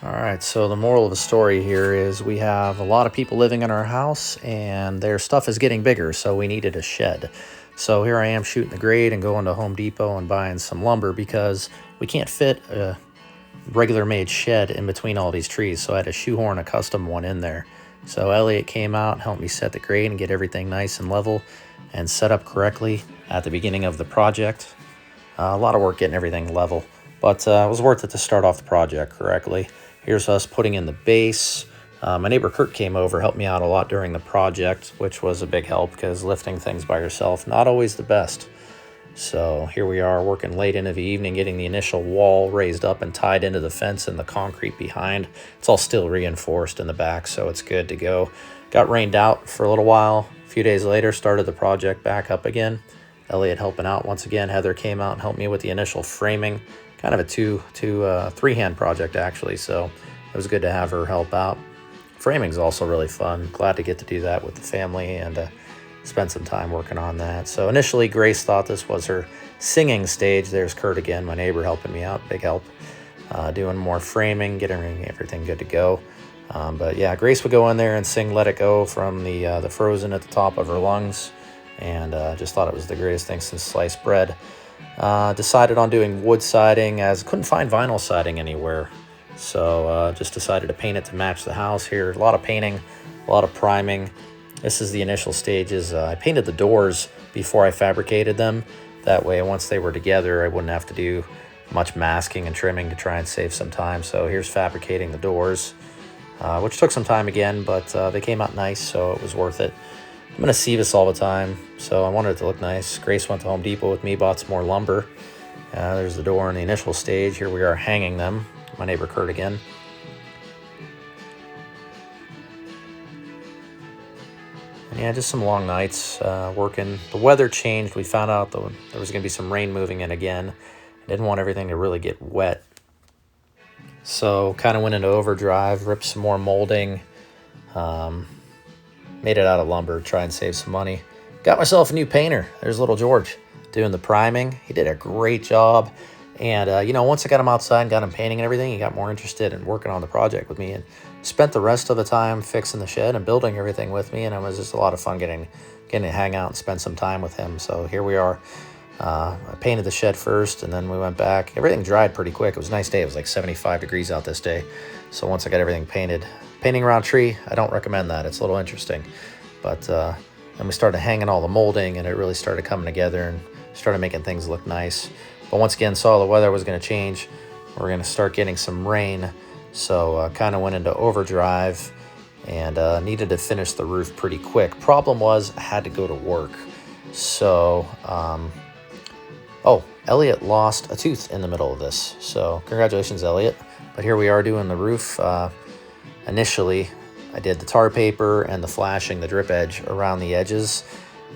All right, so the moral of the story here is we have a lot of people living in our house and their stuff is getting bigger, so we needed a shed. So here I am shooting the grade and going to Home Depot and buying some lumber because we can't fit a regular made shed in between all these trees, so I had to shoehorn a custom one in there. So Elliot came out, helped me set the grade and get everything nice and level and set up correctly at the beginning of the project. A lot of work getting everything level, but it was worth it to start off the project correctly. Here's us putting in the base. My neighbor Kurt came over, helped me out a lot during the project, which was a big help because lifting things by yourself, not always the best. So here we are working late into the evening, getting the initial wall raised up and tied into the fence and the concrete behind. It's all still reinforced in the back, so it's good to go. Got rained out for a little while. A few days later, started the project back up again. Elliot helping out once again. Heather came out and helped me with the initial framing. Kind of a three-hand project, actually, so it was good to have her help out. Framing's also really fun. Glad to get to do that with the family and spend some time working on that. So initially, Grace thought this was her singing stage. There's Kurt again, my neighbor, helping me out. Big help. Doing more framing, getting everything good to go. But yeah, Grace would go in there and sing Let It Go from the Frozen at the top of her lungs. And just thought it was the greatest thing since sliced bread. Decided on doing wood siding as couldn't find vinyl siding anywhere. So just decided to paint it to match the house here. A lot of painting, a lot of priming. This is the initial stages. I painted the doors before I fabricated them. That way, once they were together, I wouldn't have to do much masking and trimming to try and save some time. So here's fabricating the doors, which took some time again, but they came out nice, so it was worth it. I'm going to see this all the time, so I wanted it to look nice. Grace went to Home Depot with me, bought some more lumber. There's the door in the initial stage. Here we are hanging them. My neighbor Kurt again. And yeah, just some long nights working. The weather changed. We found out there was going to be some rain moving in again. I didn't want everything to really get wet. So kind of went into overdrive, ripped some more molding. Made it out of lumber, try and save some money. Got myself a new painter. There's little George doing the priming. He did a great job. And, once I got him outside and got him painting and everything, he got more interested in working on the project with me and spent the rest of the time fixing the shed and building everything with me. And it was just a lot of fun getting to hang out and spend some time with him. So here we are. I painted the shed first, and then we went back. Everything dried pretty quick. It was a nice day. It was like 75 degrees out this day. So once I got everything painted, painting around tree, I don't recommend that. It's a little interesting. But then we started hanging all the molding, and it really started coming together and started making things look nice. But once again, saw the weather was going to change. We're going to start getting some rain. So kind of went into overdrive and needed to finish the roof pretty quick. Problem was I had to go to work. So, Elliot lost a tooth in the middle of this. So congratulations, Elliot. But here we are doing the roof. Initially, I did the tar paper and the flashing, the drip edge around the edges.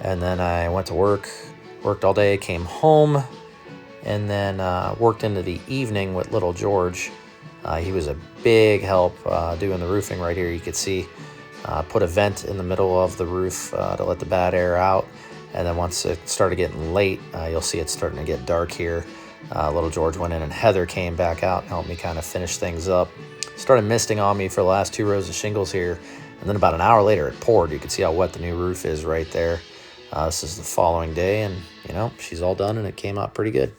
And then I went to work, worked all day, came home, and then worked into the evening with little George. He was a big help doing the roofing right here. You could see, put a vent in the middle of the roof to let the bad air out. And then once it started getting late, you'll see it's starting to get dark here. Little George went in and Heather came back out and helped me kind of finish things up. Started misting on me for the last 2 rows of shingles here. And then about an hour later, it poured. You can see how wet the new roof is right there. This is the following day, and, she's all done, and it came out pretty good.